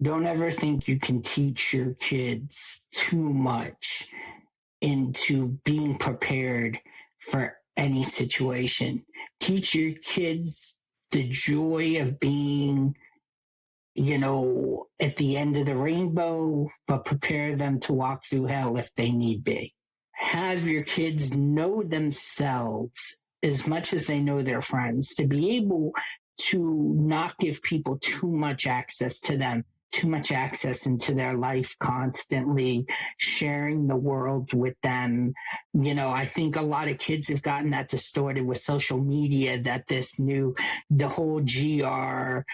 don't ever think you can teach your kids too much into being prepared for any situation. Teach your kids the joy of being, at the end of the rainbow, but prepare them to walk through hell if they need be. Have your kids know themselves as much as they know their friends, to be able to not give people too much access to them, too much access into their life, constantly sharing the world with them. I think a lot of kids have gotten that distorted with social media, that the whole GRWM,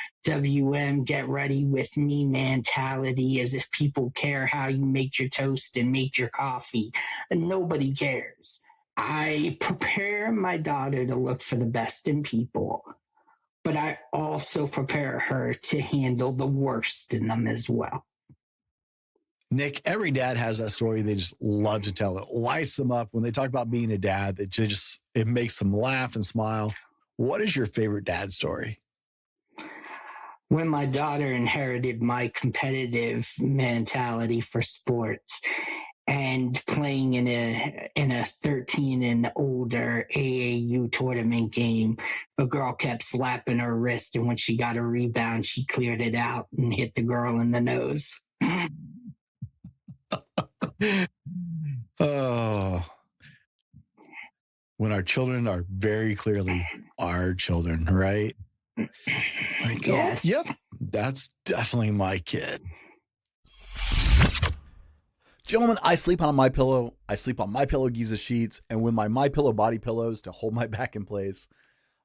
get ready with me mentality, as if people care how you make your toast and make your coffee. And nobody cares. I prepare my daughter to look for the best in people, but I also prepare her to handle the worst in them as well. Nick, every dad has that story they just love to tell. It lights them up when they talk about being a dad. It makes them laugh and smile. What is your favorite dad story? When my daughter inherited my competitive mentality for sports and playing in a 13 and older AAU tournament game, a girl kept slapping her wrist, and when she got a rebound, she cleared it out and hit the girl in the nose. Oh, when our children are very clearly our children, right? Like, yes. Oh, yep, that's definitely my kid. Gentlemen, I sleep on my pillow. I sleep on my pillow Giza sheets, and with my MyPillow body pillows to hold my back in place.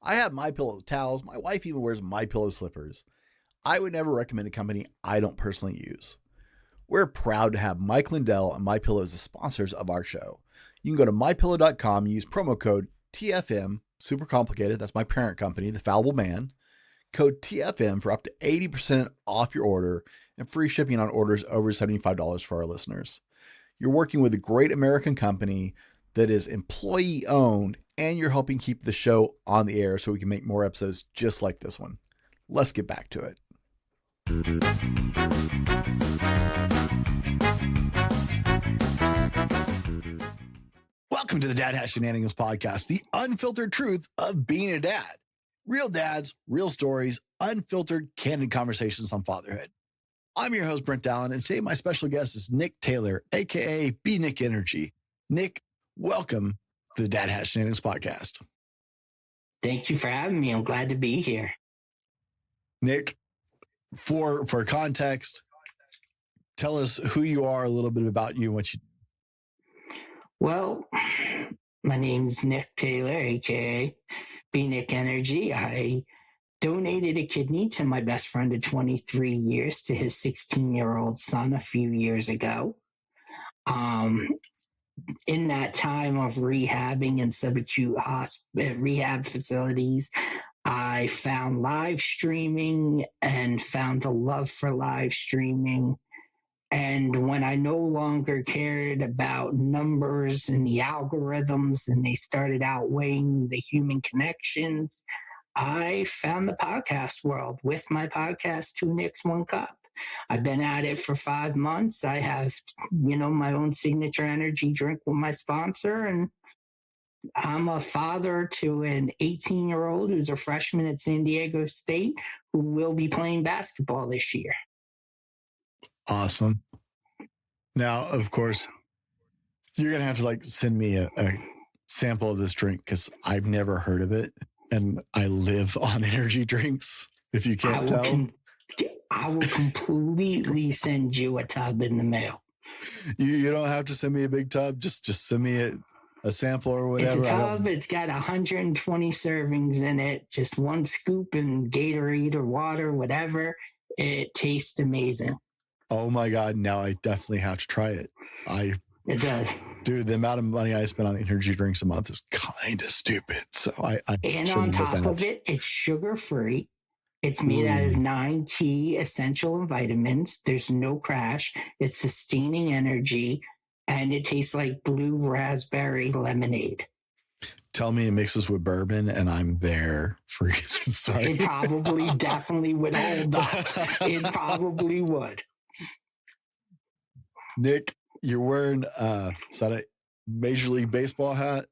I have MyPillow towels. My wife even wears MyPillow slippers. I would never recommend a company I don't personally use. We're proud to have Mike Lindell and MyPillow as the sponsors of our show. You can go to mypillow.com and use promo code TFM, super complicated, that's my parent company, The Fallible Man, code TFM for up to 80% off your order and free shipping on orders over $75 for our listeners. You're working with a great American company that is employee owned, and you're helping keep the show on the air so we can make more episodes just like this one. Let's get back to it. Welcome to the Dad Hat Shenanigans Podcast, the unfiltered truth of being a dad. Real dads, real stories, unfiltered, candid conversations on fatherhood. I'm your host, Brent Allen, and today my special guest is Nick Taylor, a.k.a. B. Nick Energy. Nick, welcome to the Dad Hat Shenanigans Podcast. Thank you for having me. I'm glad to be here. Nick, for context, tell us who you are, a little bit about you and what you do. Well, my name's Nick Taylor, a.k.a. B. Nick Energy. I donated a kidney to my best friend of 23 years to his 16-year-old son a few years ago. In that time of rehabbing in subacute rehab facilities, I found live streaming and found a love for live streaming. And when I no longer cared about numbers and the algorithms and they started outweighing the human connections, I found the podcast world with my podcast, Two Nicks, One Cup. I've been at it for 5 months. I have, my own signature energy drink with my sponsor, and I'm a father to an 18-year-old who's a freshman at San Diego State who will be playing basketball this year. Awesome. Now, of course, you're going to have to send me a sample of this drink because I've never heard of it. And I live on energy drinks, if you can't tell. I will completely send you a tub in the mail. You don't have to send me a big tub. Just send me a sample or whatever. It's a tub. It's got 120 servings in it. Just one scoop in Gatorade or water, whatever. It tastes amazing. Oh my God. Now I definitely have to try it. It does. Dude, the amount of money I spend on energy drinks a month is kind of stupid. So and on top of it, it's sugar-free. It's made out of 9 key essential vitamins. There's no crash. It's sustaining energy, and it tastes like blue raspberry lemonade. Tell me it mixes with bourbon, and I'm there. For sorry, It probably definitely would hold up. It probably would. Nick, you're wearing is that a Major League Baseball hat?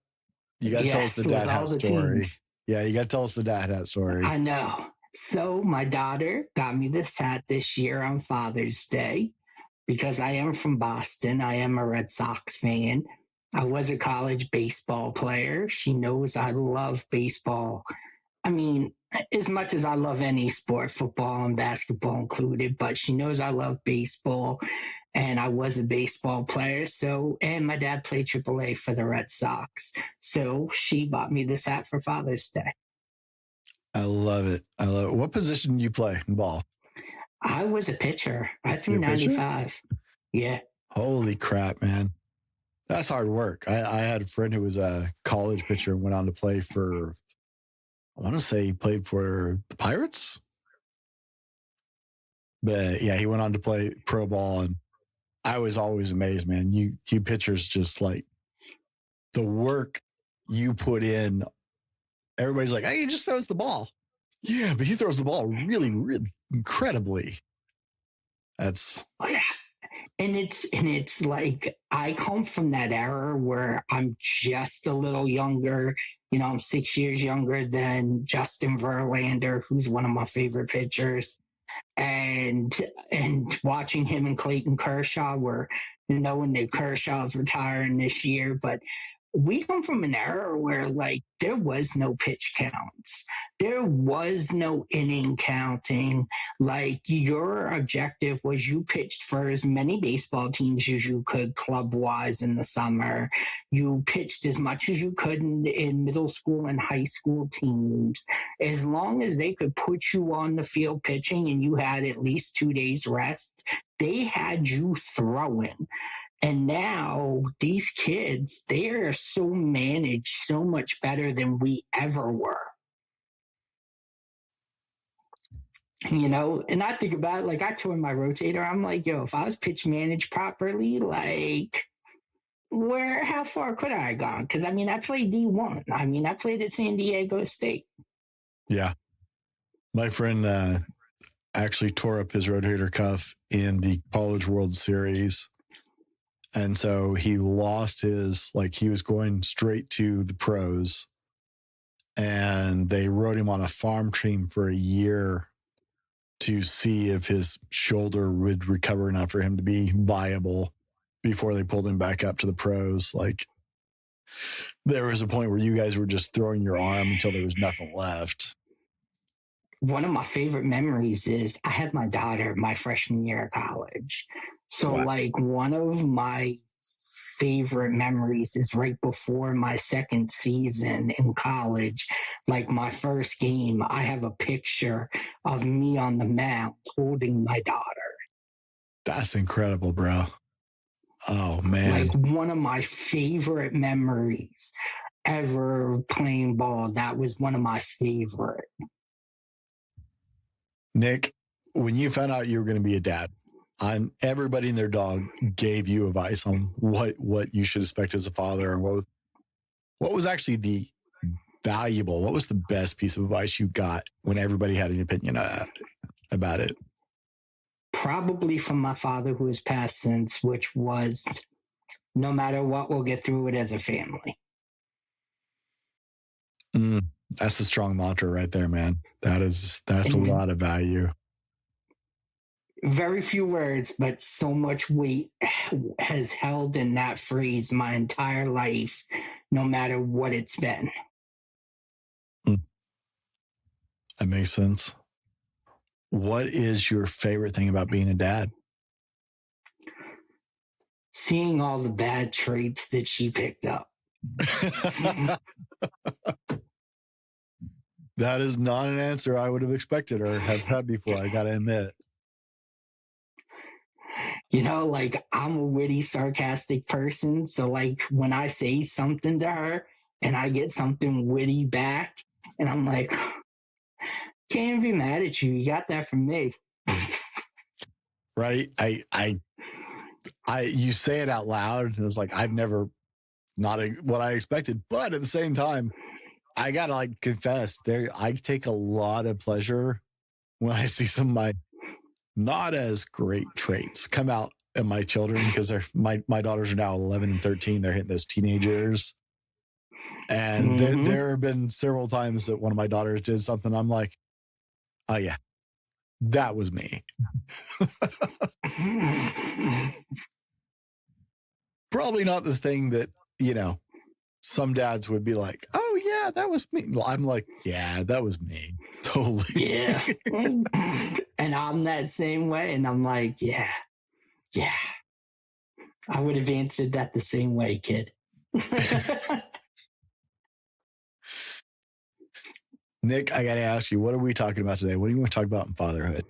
You got to tell us the Yes, with dad all hat the story. teams. Yeah, you got to tell us the dad hat story. I know. So my daughter got me this hat this year on Father's Day because I am from Boston. I am a Red Sox fan. I was a college baseball player. She knows I love baseball. I mean, as much as I love any sport, football and basketball included, but she knows I love baseball and I was a baseball player. So, and my dad played AAA for the Red Sox. So she bought me this hat for Father's Day. I love it. I love it. What position do you play in ball? I was a pitcher. I threw You're a pitcher? 95. Yeah. Holy crap, man. That's hard work. I had a friend who was a college pitcher and went on to play for, I want to say he played for the Pirates. But yeah, he went on to play pro ball. And I was always amazed, man. You pitchers just like the work you put in. Everybody's like, hey, he just throws the ball. Yeah, but he throws the ball really, really incredibly. That's Oh, yeah. And it's like I come from that era where I'm just a little younger. You know, I'm 6 years younger than Justin Verlander, who's one of my favorite pitchers. And watching him and Clayton Kershaw were, you know, when the Kershaw's retiring this year, but we come from an era where like there was no pitch counts. There was no inning counting. Like your objective was you pitched for as many baseball teams as you could club wise in the summer. You pitched as much as you could in middle school and high school teams. As long as they could put you on the field pitching and you had at least 2 days rest, they had you throwing. And now these kids, they are so managed so much better than we ever were. You know, and I think about it, like I told my rotator, I'm like, yo, if I was pitch managed properly, like how far could I have gone? Because I mean, I played D1. I mean, I played at San Diego State. yeah. My friend actually tore up his rotator cuff in the College World Series. And so he lost his, like he was going straight to the pros and they wrote him on a farm team for a year to see if his shoulder would recover enough for him to be viable before they pulled him back up to the pros. Like there was a point where you guys were just throwing your arm until there was nothing left. One of my favorite memories is I had my daughter my freshman year of college. So, wow. Like, one of my favorite memories is right before my second season in college, like my first game, I have a picture of me on the mound holding my daughter. That's incredible, bro. Oh, man. Like, one of my favorite memories ever playing ball. That was one of my favorite. Nick, when you found out you were going to be a dad, everybody and their dog gave you advice on what you should expect as a father, and what was actually the valuable, what was the best piece of advice you got when everybody had an opinion about it? Probably from my father, who has passed since, which was, no matter what, we'll get through it as a family. That's a strong mantra right there, man. That's a lot of value. Very few words, but so much weight has held in that phrase my entire life, no matter what it's been. That makes sense. What is your favorite thing about being a dad? Seeing all the bad traits that she picked up. That is not an answer I would have expected or have had before, I got to admit. You know, like I'm a witty, sarcastic person. So like when I say something to her and I get something witty back and I'm like, can't be mad at you. You got that from me. Right. I you say it out loud and it's like, I've never not what I expected. But at the same time, I gotta like confess, I take a lot of pleasure when I see some of my not as great traits come out in my children, because my daughters are now 11 and 13. They're hitting those teenagers. And there have been several times that one of my daughters did something. I'm like, oh yeah, that was me. Probably not the thing that, some dads would be like, oh yeah, that was me. Well, I'm like, yeah, that was me. Totally. Yeah. And I'm that same way. And I'm like, yeah. I would have answered that the same way, kid. Nick, I got to ask you, what are we talking about today? What do you want to talk about in fatherhood?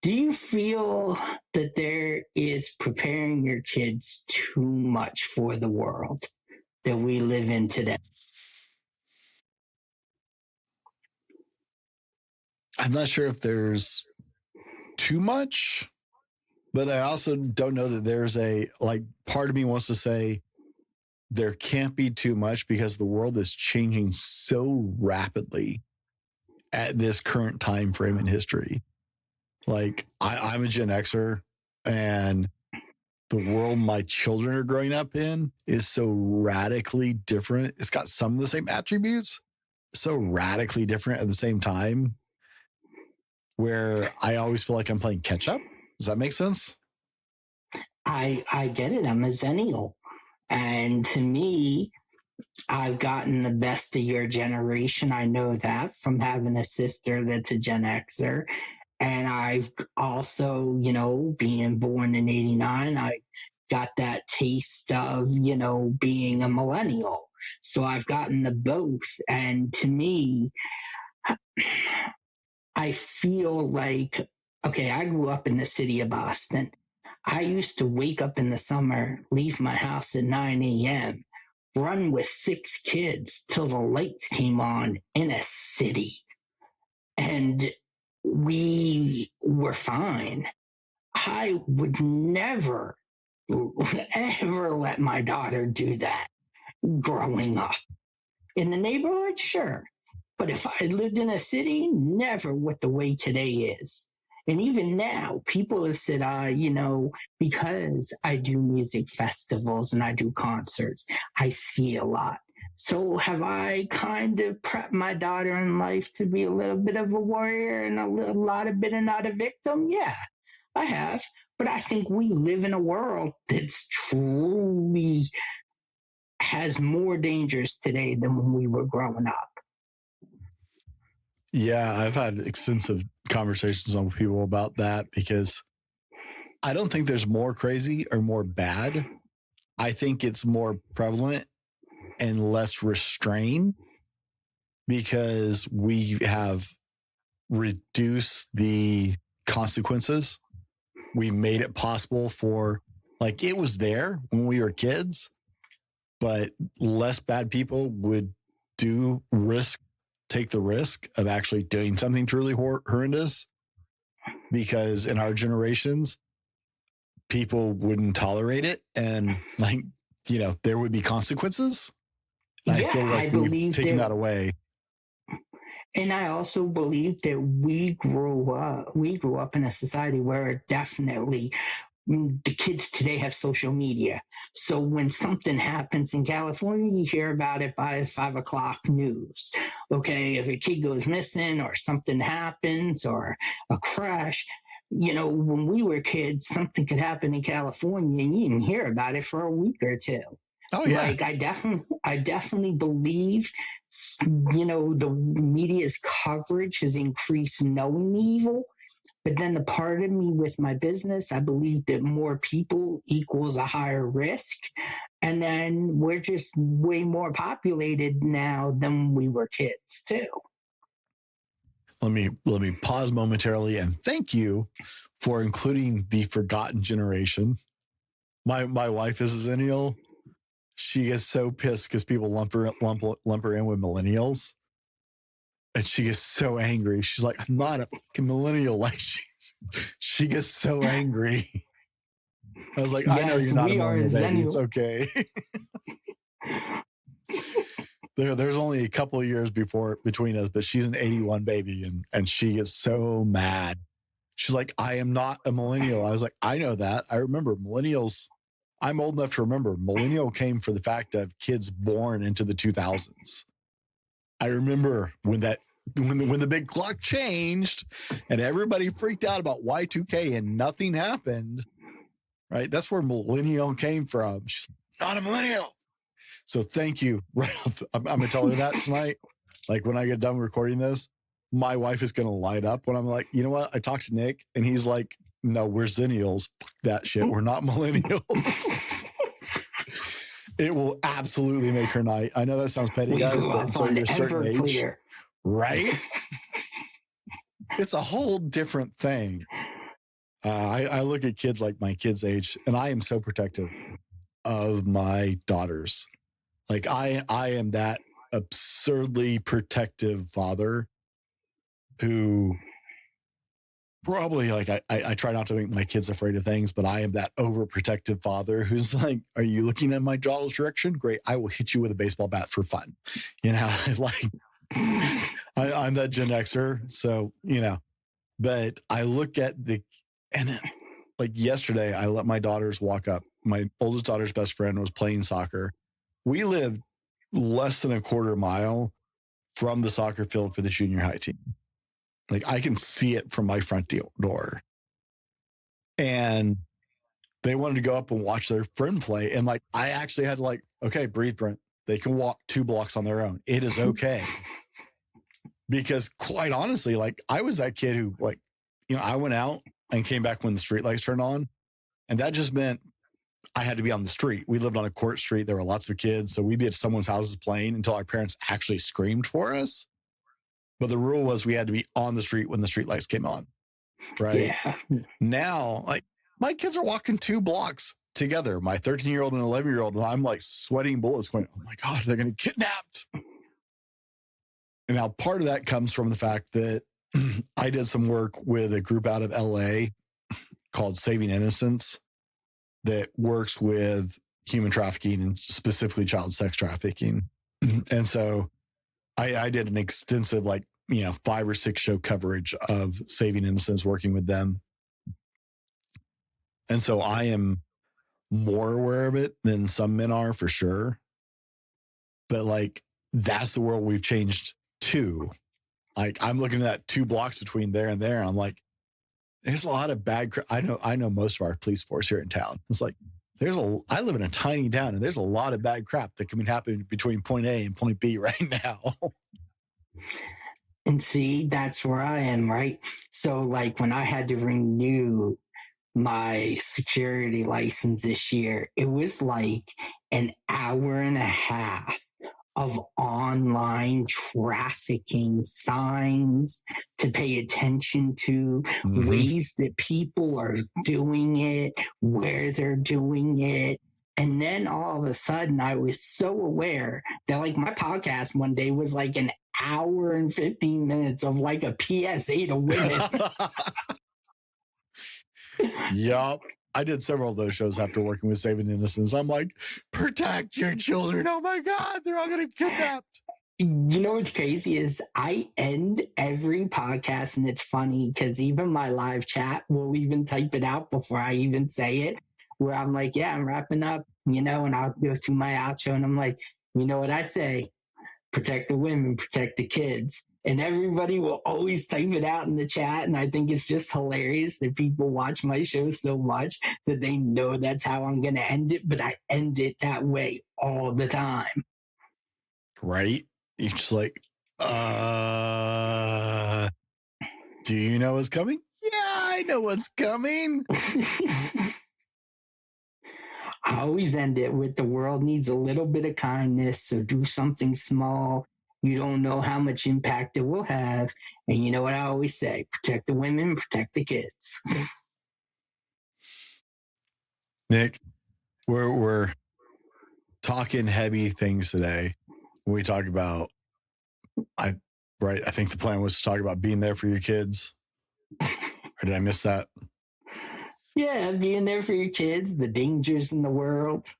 Do you feel that there is preparing your kids too much for the world that we live in today? I'm not sure if there's too much, but I also don't know that there's part of me wants to say there can't be too much, because the world is changing so rapidly at this current time frame in history. Like I'm a Gen Xer, and the world my children are growing up in is so radically different. It's got some of the same attributes, so radically different at the same time, where I always feel like I'm playing catch up. Does that make sense? I get it. I'm a Zennial. And to me, I've gotten the best of your generation. I know that from having a sister that's a Gen Xer. And I've also, being born in 89, I got that taste of, being a millennial. So I've gotten the both. And to me, I feel like, okay, I grew up in the city of Boston. I used to wake up in the summer, leave my house at 9 a.m., run with 6 kids till the lights came on in a city. And we were fine. I would never, ever let my daughter do that growing up. In the neighborhood, sure. But if I lived in a city, never what the way today is. And even now, people have said, because I do music festivals and I do concerts, I see a lot. So have I kind of prepped my daughter in life to be a little bit of a warrior and a lot of bit and not a victim? Yeah, I have. But I think we live in a world that's truly has more dangers today than when we were growing up. Yeah, I've had extensive conversations with people about that, because I don't think there's more crazy or more bad. I think it's more prevalent and less restrained, because we have reduced the consequences. We made it possible for, like, it was there when we were kids, but less bad people would take the risk of actually doing something truly horrendous, because in our generations, people wouldn't tolerate it, and there would be consequences. I feel like we've taken that away. And I also believe that we grew up in a society where definitely the kids today have social media. So when something happens in California, you hear about it by 5 o'clock news. Okay, if a kid goes missing or something happens or a crash, when we were kids, something could happen in California and you didn't hear about it for a week or two. Oh yeah. Like I definitely believe, the media's coverage has increased knowing evil. But then the part of me with my business, I believe that more people equals a higher risk. And then we're just way more populated now than we were kids too. Let me pause momentarily and thank you for including the forgotten generation. My wife is a Zennial. She gets so pissed because people lump her in with millennials. And she gets so angry. She's like, I'm not a fucking millennial. Like she gets so angry. I was like, I know Yes, you're not a we are millennial, baby. It's Zennial. okay. There's only a couple of years between us, but she's an 81 baby, and she gets so mad. She's like, I am not a millennial. I was like, I know that. I remember millennials. I'm old enough to remember millennial came for the fact of kids born into the 2000s. I remember when the big clock changed and everybody freaked out about Y2K and nothing happened. Right? That's where millennial came from. She's not a millennial. So thank you. Right. I'm going to tell her that tonight. Like when I get done recording this, my wife is going to light up when I'm like, you know what? I talked to Nick and he's like, no, we're zennials. Fuck that shit. We're not millennials. It will absolutely make her night. I know that sounds petty, We guys, grew but up until on you're a certain age, Everclear. right? It's a whole different thing. I look at kids like my kids' age, and I am so protective of my daughters. Like I am that absurdly protective father who probably like I try not to make my kids afraid of things, but I am that overprotective father who's like, are you looking in my daughter's direction? Great. I will hit you with a baseball bat for fun. You know, like I'm that Gen Xer. So, you know, but I look at and like yesterday, I let my daughters walk up. My oldest daughter's best friend was playing soccer. We lived less than a quarter mile from the soccer field for the junior high team. Like I can see it from my front door. And they wanted to go up and watch their friend play. And like, I actually had to like, okay, breathe, Brent. They can walk 2 blocks on their own. It is okay. Because quite honestly, like I was that kid who like, you know, I went out and came back when the street lights turned on. And that just meant I had to be on the street. We lived on a court street. There were lots of kids. So we'd be at someone's houses playing until our parents actually screamed for us. But the rule was we had to be on the street when the street lights came on. Right. Yeah. Now, like my kids are walking 2 blocks together, my 13-year-old and 11-year-old, and I'm like sweating bullets going, oh my God, they're going to get kidnapped. And now part of that comes from the fact that I did some work with a group out of LA called Saving Innocence that works with human trafficking and specifically child sex trafficking. And so I did an extensive, like, you know, 5 or 6 show coverage of Saving Innocence, working with them. And so I am more aware of it than some men are for sure. But like, that's the world we've changed to. Like, I'm looking at that 2 blocks between there and there. And I'm like, there's a lot of bad. I know most of our police force here in town. It's like, I live in a tiny town and there's a lot of bad crap that can be happening between point A and point B right now. And see, that's where I am, right? So, like, when I had to renew my security license this year, it was like an hour and a half of online trafficking signs to pay attention to, ways that people are doing it, where they're doing it. And then all of a sudden, I was so aware that, like, my podcast one day was like an hour and 15 minutes of like a PSA to women. Yup. I did several of those shows after working with Saving Innocence. I'm like, protect your children. Oh my God, they're all going to get kidnapped. You know what's crazy is I end every podcast, and it's funny because even my live chat will even type it out before I even say it, where I'm like, yeah, I'm wrapping up, you know, and I'll go through my outro and I'm like, you know what I say? Protect the women, protect the kids. And everybody will always type it out in the chat. And I think it's just hilarious that people watch my show so much that they know that's how I'm going to end it. But I end it that way all the time. Right? You're just like, do you know what's coming? Yeah, I know what's coming. I always end it with the world needs a little bit of kindness. So do something small. You don't know how much impact it will have. And you know what I always say? Protect the women, protect the kids. Nick, we're talking heavy things today. We talk about right? I think the plan was to talk about being there for your kids. Or did I miss that? Yeah, being there for your kids, the dangers in the world,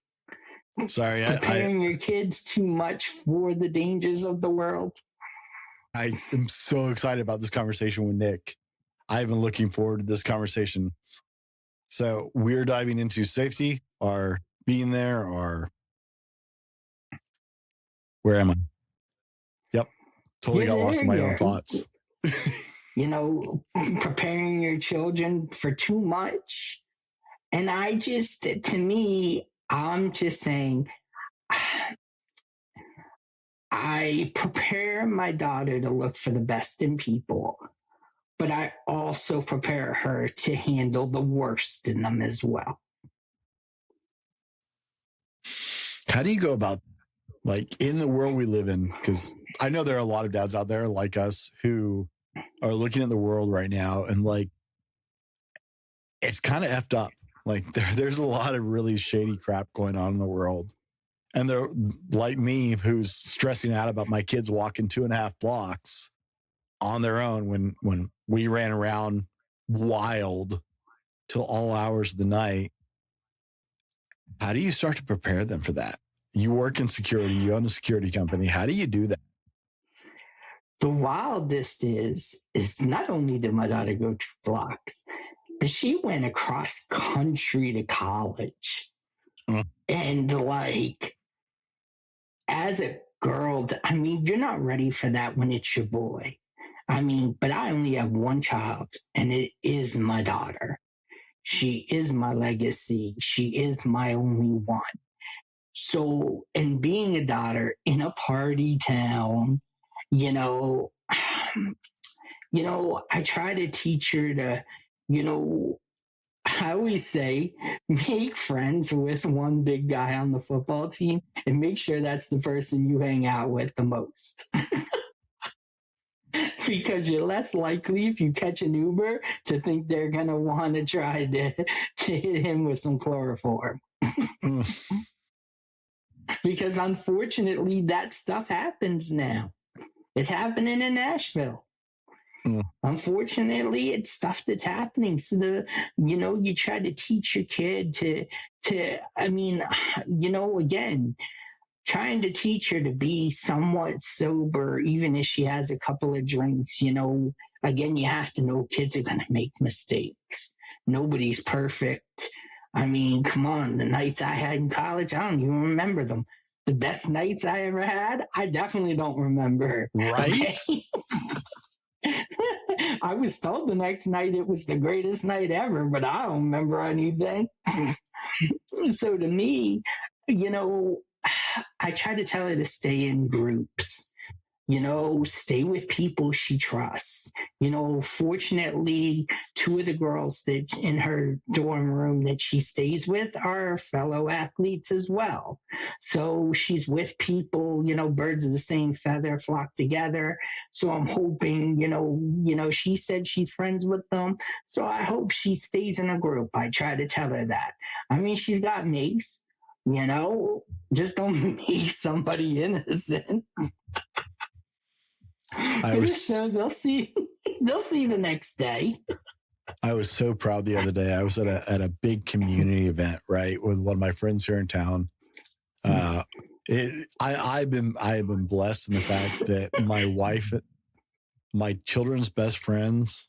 Sorry, preparing your kids too much for the dangers of the world. I am so excited about this conversation with Nick. I've been looking forward to this conversation. So we're diving into safety, or being there, or where am I? Yep. Totally got lost in my own thoughts. Preparing your children for too much. And to me, I'm just saying, I prepare my daughter to look for the best in people, but I also prepare her to handle the worst in them as well. How do you go about, like, in the world we live in? Because I know there are a lot of dads out there like us who are looking at the world right now and, like, it's kind of effed up. Like, there's a lot of really shady crap going on in the world. And they're like me, who's stressing out about my kids walking 2.5 blocks on their own when we ran around wild till all hours of the night. How do you start to prepare them for that? You work in security, you own a security company. How do you do that? The wildest is not only did my daughter go 2 blocks, but she went across country to college. And like, as a girl, I mean, you're not ready for that when it's your boy. I mean, but I only have one child, and it is my daughter. She is my legacy. She is my only one. So, and being a daughter in a party town, you know, I try to teach her to, I always say, make friends with one big guy on the football team and make sure that's the person you hang out with the most. Because you're less likely, if you catch an Uber, to think they're going to want to try to hit him with some chloroform. Because unfortunately, that stuff happens now. It's happening in Nashville. Unfortunately, it's stuff that's happening. So you try to teach your kid again, trying to teach her to be somewhat sober, even if she has a couple of drinks, again, you have to know kids are going to make mistakes. Nobody's perfect. I mean, come on, the nights I had in college, I don't even remember them. The best nights I ever had, I definitely don't remember. Right? Okay? I was told the next night it was the greatest night ever, but I don't remember anything. So to me, I try to tell her to stay in groups, stay with people she trusts. Fortunately, 2 of the girls that in her dorm room that she stays with are fellow athletes as well. So she's with people, birds of the same feather flock together. So I'm hoping, she said she's friends with them. So I hope she stays in a group. I try to tell her that. I mean, she's got mates, just don't make somebody innocent. They'll see the next day. I was so proud the other day. I was at a big community event, right, with one of my friends here in town. I've been blessed in the fact that my children's best friends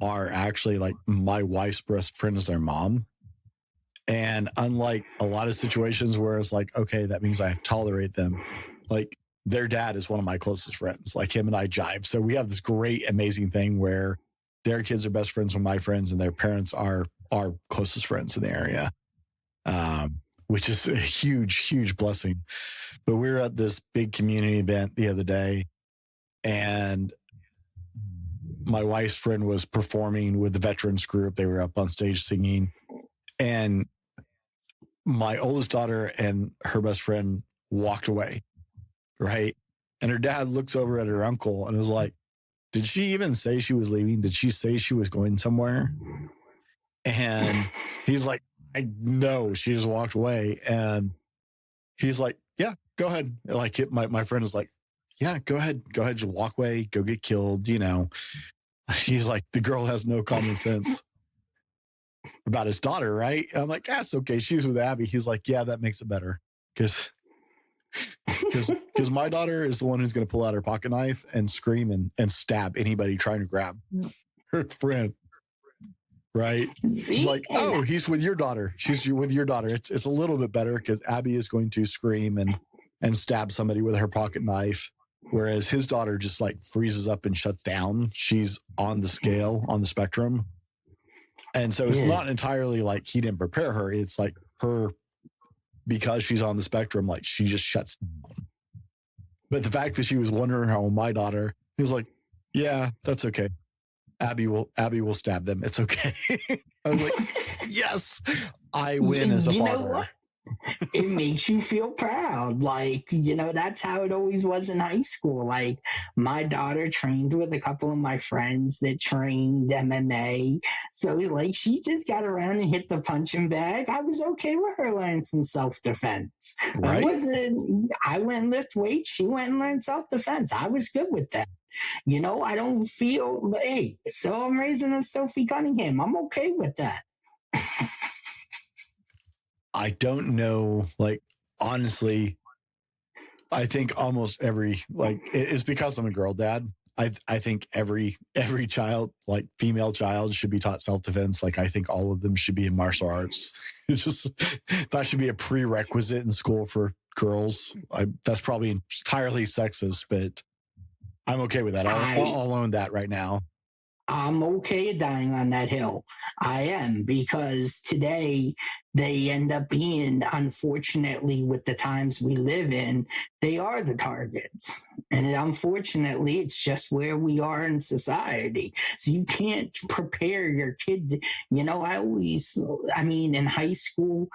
are actually, like, my wife's best friend is their mom. And unlike a lot of situations where it's like, okay, that means I tolerate them, like, their dad is one of my closest friends. Like, him and I jive. So we have this great, amazing thing where their kids are best friends with my friends and their parents are our closest friends in the area, which is a huge, huge blessing. But we were at this big community event the other day, and my wife's friend was performing with the veterans group. They were up on stage singing, and my oldest daughter and her best friend walked away, right? And her dad looks over at her uncle and was like, did she even say she was leaving? Did she say she was going somewhere? And he's like, I know, she just walked away. And he's like, yeah, go ahead. Like, my friend is like, yeah, go ahead, just walk away, go get killed. He's like, the girl has no common sense about his daughter, right? I'm like, that's okay. She's with Abby. He's like, yeah, that makes it better because my daughter is the one who's going to pull out her pocket knife and scream and stab anybody trying to grab her friend. Right? She's like, oh, he's with your daughter. She's with your daughter. It's a little bit better because Abby is going to scream and stab somebody with her pocket knife, whereas his daughter just like freezes up and shuts down. She's on the scale, on the spectrum. And so it's not entirely like he didn't prepare her. It's like her, because she's on the spectrum, like she just shuts down. But the fact that she was wondering how my daughter, he was like, yeah, that's okay. Abby will stab them. It's okay. I was like, yes, I win as a father. You know what? It makes you feel proud. Like, that's how it always was in high school. Like, my daughter trained with a couple of my friends that trained MMA. So, like, she just got around and hit the punching bag. I was okay with her learning some self-defense. Right? I went and lift weights. She went and learned self-defense. I was good with that. I don't feel, hey, so I'm raising a Sophie Cunningham. I'm okay with that. I don't know. Like, honestly, I think almost every, like, it's because I'm a girl dad. I think every child, like female child, should be taught self-defense. Like, I think all of them should be in martial arts. It's just, that should be a prerequisite in school for girls. That's probably entirely sexist, but I'm okay with that. I'll own that right now. I'm okay dying on that hill. I am, because today they end up being, unfortunately, with the times we live in, they are the targets. And unfortunately, it's just where we are in society. So you can't prepare your kid. In high school,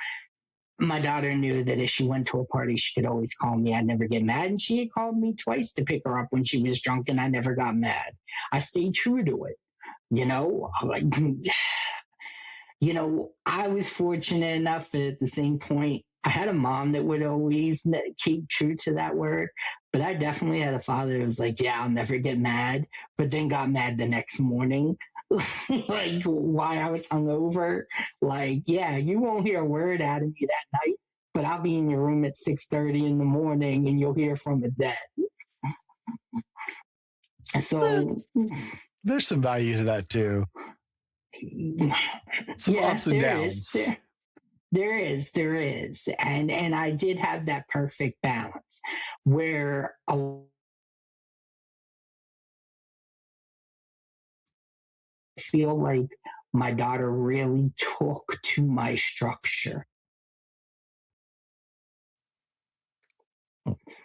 my daughter knew that if she went to a party, she could always call me. I'd never get mad. And she had called me twice to pick her up when she was drunk, and I never got mad. I stayed true to it. I was fortunate enough that at the same point, I had a mom that would always keep true to that word. But I definitely had a father who was like, yeah, I'll never get mad, but then got mad the next morning. Like, why I was hungover. Like, yeah, you won't hear a word out of me that night, but I'll be in your room at 6:30 in the morning and you'll hear from it then. So there's some value to that too. Some ups and downs. There is. And I did have that perfect balance where feel like my daughter really took to my structure.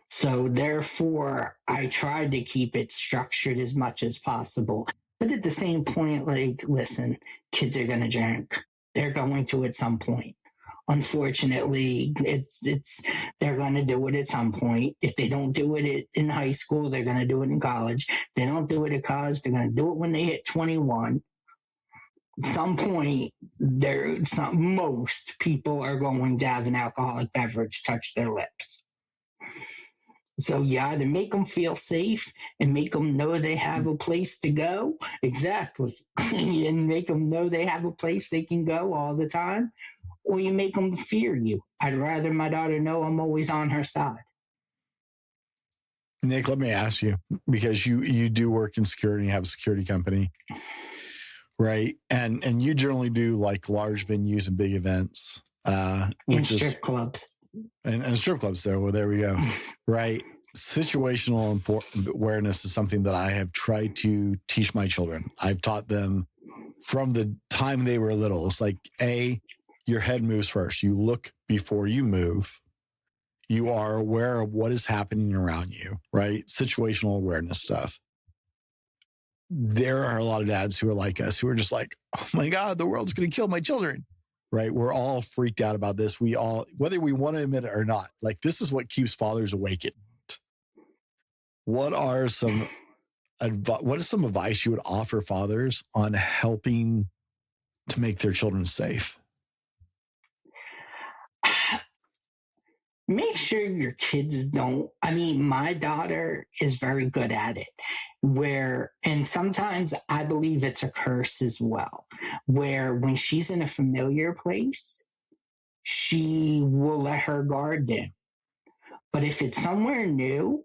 So therefore, I tried to keep it structured as much as possible. But at the same point, like, listen, kids are going to drink. They're going to at some point. Unfortunately, they're going to do it at some point. If they don't do it in high school, they're going to do it in college. If they don't do it at college, they're going to do it when they hit 21. Some point, most people are going to have an alcoholic beverage touch their lips. So you either make them feel safe and make them know they have a place to go. Exactly. And make them know they have a place they can go all the time. Or you make them fear you. I'd rather my daughter know I'm always on her side. Nick, let me ask you, because you do work in security and have a security company, right? And you generally do like large venues and big events. And strip clubs. And strip clubs, there. Well, there we go. Right. Situational awareness is something that I have tried to teach my children. I've taught them from the time they were little. It's like, your head moves first. You look before you move. You are aware of what is happening around you, right? Situational awareness stuff. There are a lot of dads who are like us, who are just like, oh my God, the world's going to kill my children. Right? We're all freaked out about this. We all, whether we want to admit it or not, like, this is what keeps fathers awake at night. What is some advice you would offer fathers on helping to make their children safe? make sure your kids don't. I mean, my daughter is very good at it, and sometimes I believe it's a curse as well, where when she's in a familiar place, she will let her guard down. But if it's somewhere new,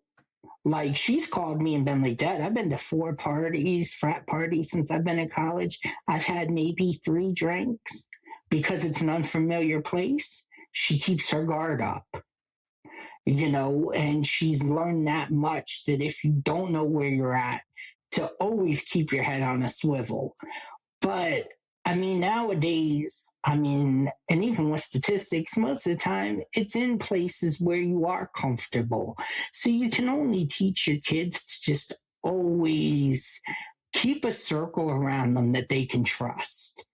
like she's called me and been like, Dad, I've been to 4 parties, frat parties since I've been in college. I've had maybe 3 drinks because it's an unfamiliar place. She keeps her guard up, and she's learned that much that if you don't know where you're at, to always keep your head on a swivel. But I mean, nowadays, and even with statistics, most of the time it's in places where you are comfortable. So you can only teach your kids to just always keep a circle around them that they can trust.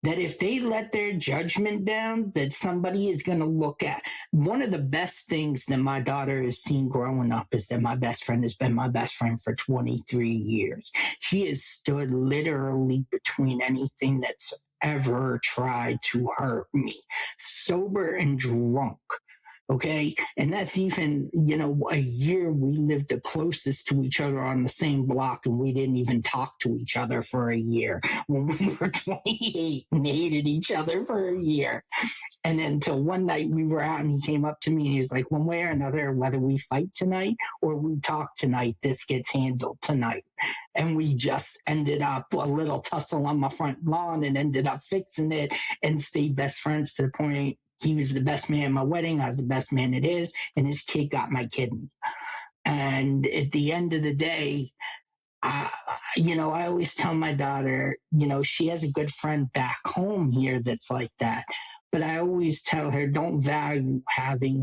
That if they let their judgment down, that somebody is going to look at. One of the best things that my daughter has seen growing up is that my best friend has been my best friend for 23 years. She has stood literally between anything that's ever tried to hurt me, sober and drunk. Okay. And that's even, a year we lived the closest to each other on the same block and we didn't even talk to each other for a year when we were 28 and hated each other for a year. And then until one night we were out and he came up to me and he was like, one way or another, whether we fight tonight or we talk tonight, this gets handled tonight. And we just ended up a little tussle on my front lawn and ended up fixing it and stayed best friends to the point he was the best man at my wedding. I was the best man at his, and his kid got my kidney. And at the end of the day, I always tell my daughter, she has a good friend back home here that's like that. But I always tell her, don't value having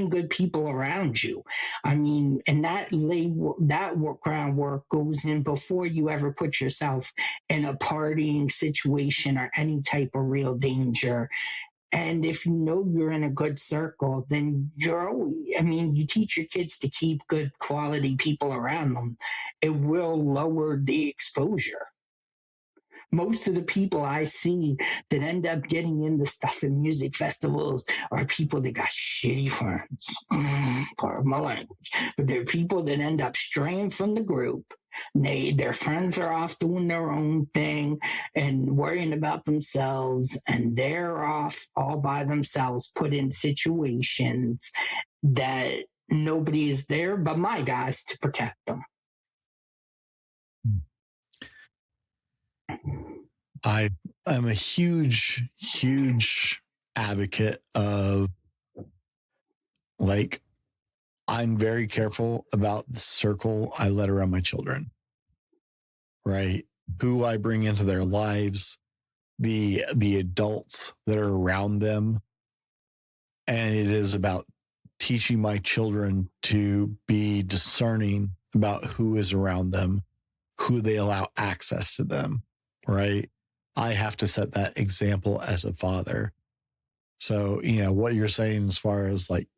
good people around you. And that groundwork goes in before you ever put yourself in a partying situation or any type of real danger. And if you know you're in a good circle, then you teach your kids to keep good quality people around them. It will lower the exposure. Most of the people I see that end up getting into stuff in music festivals are people that got shitty friends. Pardon my language. But they're people that end up straying from the group. Their friends are off doing their own thing and worrying about themselves, and they're off all by themselves, put in situations that nobody is there but my guys to protect them. I'm a huge, huge advocate of, like, I'm very careful about the circle I let around my children, right? Who I bring into their lives, the adults that are around them. And it is about teaching my children to be discerning about who is around them, who they allow access to them, right? I have to set that example as a father. So, what you're saying as far as like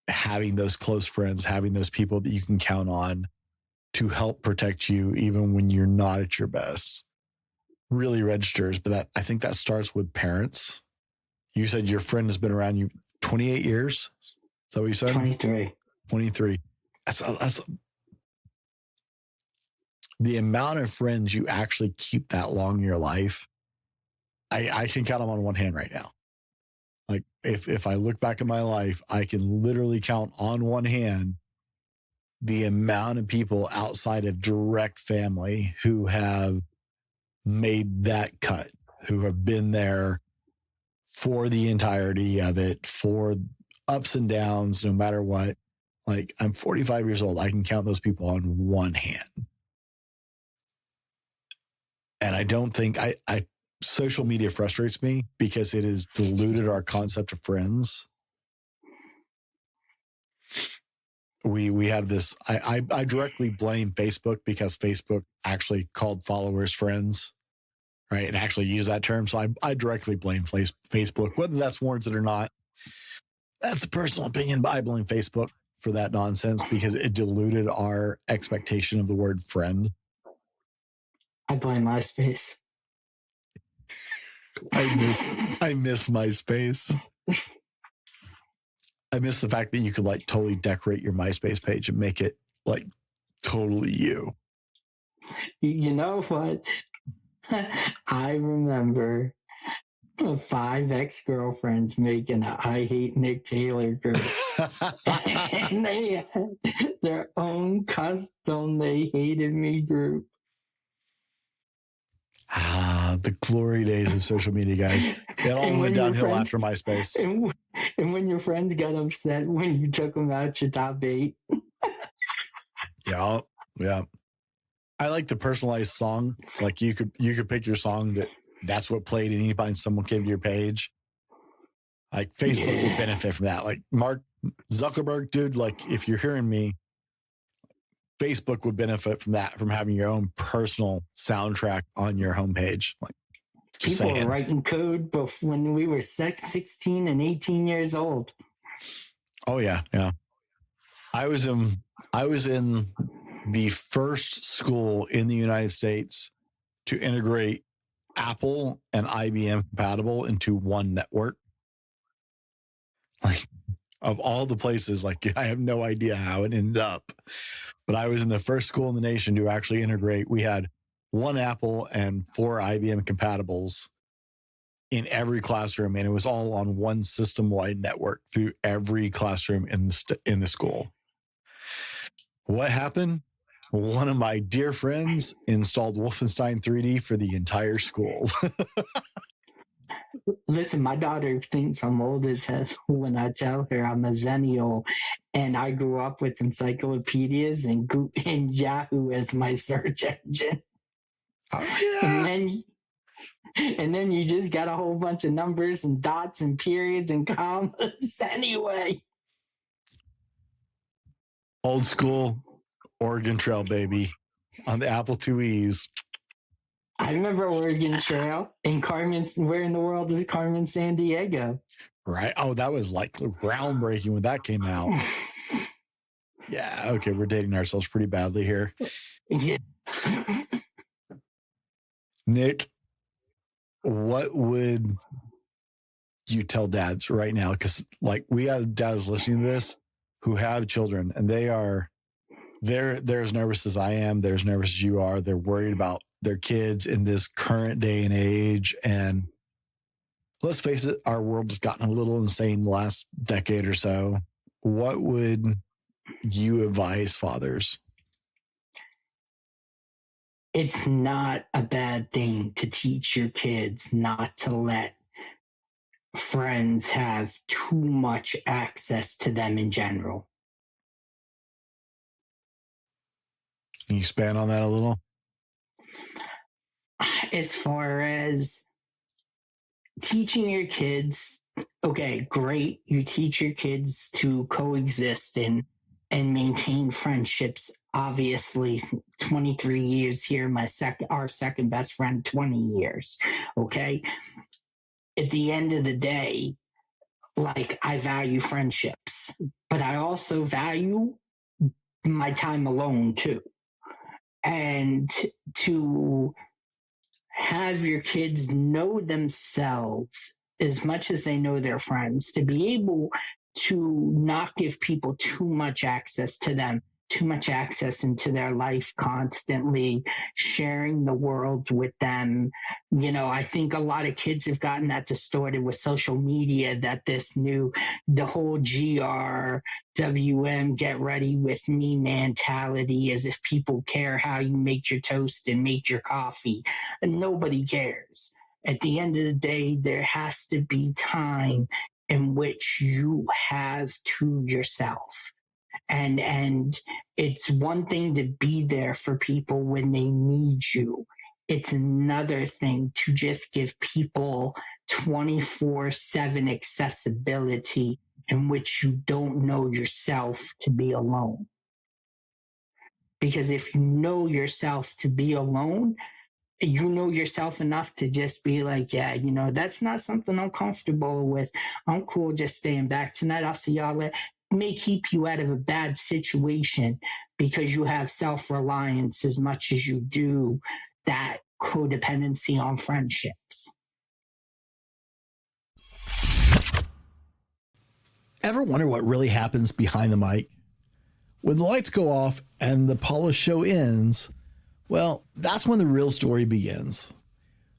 having those close friends, having those people that you can count on to help protect you even when you're not at your best really registers. But I think that starts with parents. You said your friend has been around you 28 years. Is that what you said? 23. 23. That's the amount of friends you actually keep that long in your life. I can count them on one hand right now. Like if I look back at my life, I can literally count on one hand the amount of people outside of direct family who have made that cut, who have been there for the entirety of it, for ups and downs, no matter what. Like, I'm 45 years old. I can count those people on one hand. And I don't think social media frustrates me because it has diluted our concept of friends. We have this, I directly blame Facebook because Facebook actually called followers friends, right? And actually use that term. So I directly blame Facebook, whether that's warranted or not. That's a personal opinion, but I blame Facebook for that nonsense because it diluted our expectation of the word friend. I blame MySpace. I miss MySpace. I miss the fact that you could like totally decorate your MySpace page and make it like totally you. You know what? I remember 5 ex-girlfriends making a I Hate Nick Taylor group. And they had their own custom They Hated Me group. The glory days of social media, guys. It all went downhill after MySpace. And when your friends got upset when you took them out your top 8. Yeah. I like the personalized song. Like you could pick your song that's what played anytime someone came to your page. Like Facebook would benefit from that. Like Mark Zuckerberg, dude, like if you're hearing me, Facebook would benefit from that, from having your own personal soundtrack on your homepage. Like people were writing code when we were 16 and 18 years old. Oh yeah. I was in the first school in the United States to integrate Apple and IBM compatible into one network. Like, of all the places, like I have no idea how it ended up, but I was in the first school in the nation to actually integrate. We had 1 Apple and 4 IBM compatibles in every classroom, and it was all on one system-wide network through every classroom in the school. What happened? One of my dear friends installed Wolfenstein 3D for the entire school. Listen, my daughter thinks I'm old as hell when I tell her I'm a Zennial and I grew up with encyclopedias and Yahoo as my search engine. Oh, yeah. And then you just got a whole bunch of numbers and dots and periods and commas anyway. Old school Oregon Trail, baby, on the Apple IIe's. I remember Oregon Trail and Carmen. Where in the world is Carmen Sandiego? Right. Oh, that was like groundbreaking when that came out. Yeah. Okay. We're dating ourselves pretty badly here. Yeah. Nick, what would you tell dads right now? Because like we have dads listening to this who have children, and they're as nervous as I am. They're as nervous as you are. They're worried about their kids in this current day and age. And let's face it, our world has gotten a little insane the last decade or so. What would you advise fathers? It's not a bad thing to teach your kids not to let friends have too much access to them in general. Can you expand on that a little? As far as teaching your kids, okay, great. You teach your kids to coexist and maintain friendships. Obviously, 23 years here, our second best friend, 20 years. Okay. At the end of the day, like I value friendships, but I also value my time alone too. And to have your kids know themselves as much as they know their friends, to be able to not give people too much access to them, too much access into their life, constantly sharing the world with them. You know, I think a lot of kids have gotten that distorted with social media, that the whole GRWM, get ready with me mentality, as if people care how you make your toast and make your coffee. And nobody cares. At the end of the day, there has to be time in which you have to yourself. And it's one thing to be there for people when they need you. It's another thing to just give people 24/7 accessibility in which you don't know yourself to be alone. Because if you know yourself to be alone, you know yourself enough to just be like, yeah, you know, that's not something I'm comfortable with. I'm cool just staying back tonight. I'll see y'all later. May keep you out of a bad situation because you have self-reliance as much as you do that codependency on friendships. Ever wonder what really happens behind the mic? When the lights go off and the polished show ends, well, that's when the real story begins.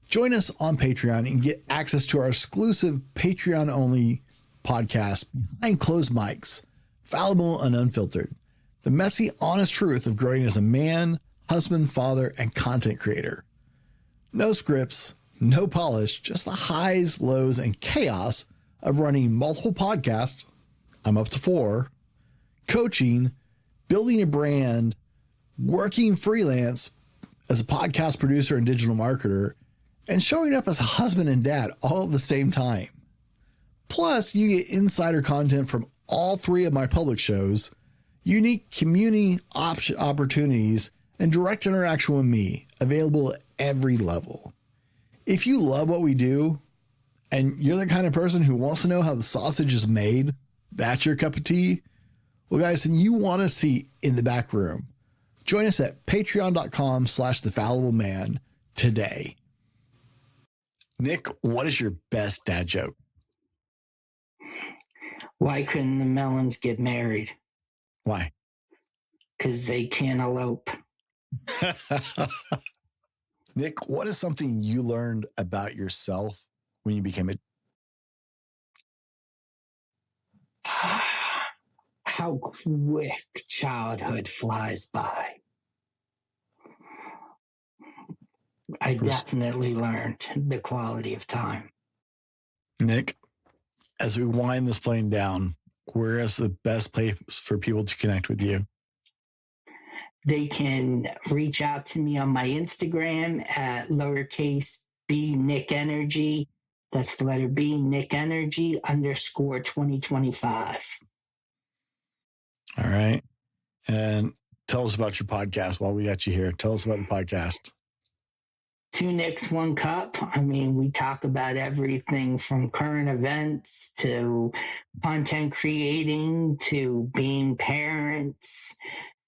Join us on Patreon and get access to our exclusive Patreon-only podcast, Behind Closed Mics, fallible and unfiltered. The messy, honest truth of growing as a man, husband, father, and content creator. No scripts, no polish, just the highs, lows, and chaos of running multiple podcasts. I'm up to 4. Coaching, building a brand, working freelance as a podcast producer and digital marketer, and showing up as a husband and dad all at the same time. Plus, you get insider content from all 3 of my public shows, unique community opportunities, and direct interaction with me, available at every level. If you love what we do, and you're the kind of person who wants to know how the sausage is made, that's your cup of tea, well, guys, then you want to see in the back room. Join us at patreon.com/thefallibleman today. Nick, what is your best dad joke? Why couldn't the Melons get married? Why? Because they can't elope. Nick, what is something you learned about yourself when you became a... How quick childhood flies by. I definitely learned the quality of time. Nick, as we wind this plane down, where is the best place for people to connect with you? They can reach out to me on my Instagram at lowercase b Nick Energy. That's the letter B, Nick Energy _2025. All right. And tell us about your podcast while we got you here. Tell us about the podcast. 2 Nicks, 1 Cup. I mean, we talk about everything from current events to content creating to being parents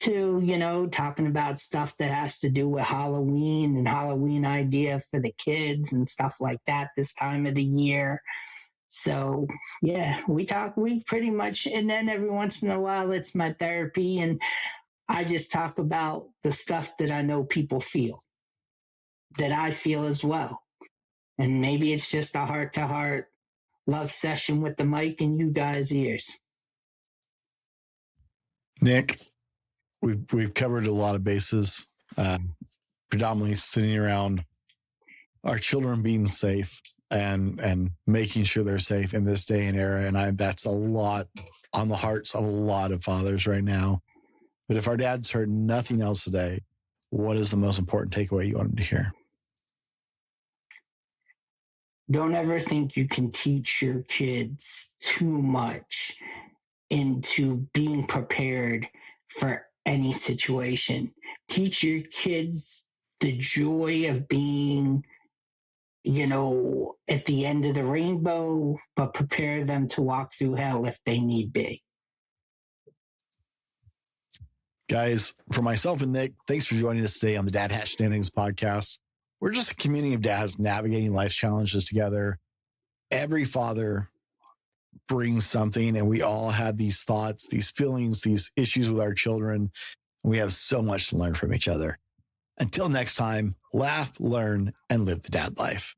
to, talking about stuff that has to do with Halloween and Halloween idea for the kids and stuff like that this time of the year. So, yeah, we pretty much, and then every once in a while it's my therapy, and I just talk about the stuff that I know people feel, that I feel as well. And maybe it's just a heart-to-heart love session with the mic in you guys' ears. Nick, we've covered a lot of bases, predominantly sitting around our children being safe and making sure they're safe in this day and era. And that's a lot on the hearts of a lot of fathers right now. But if our dads heard nothing else today, what is the most important takeaway you want them to hear? Don't ever think you can teach your kids too much into being prepared for any situation. Teach your kids the joy of being, at the end of the rainbow, but prepare them to walk through hell if they need be. Guys, for myself and Nick, thanks for joining us today on the Dad Hat Shenanigans podcast. We're just a community of dads navigating life's challenges together. Every father brings something, and we all have these thoughts, these feelings, these issues with our children. We have so much to learn from each other. Until next time, laugh, learn, and live the dad life.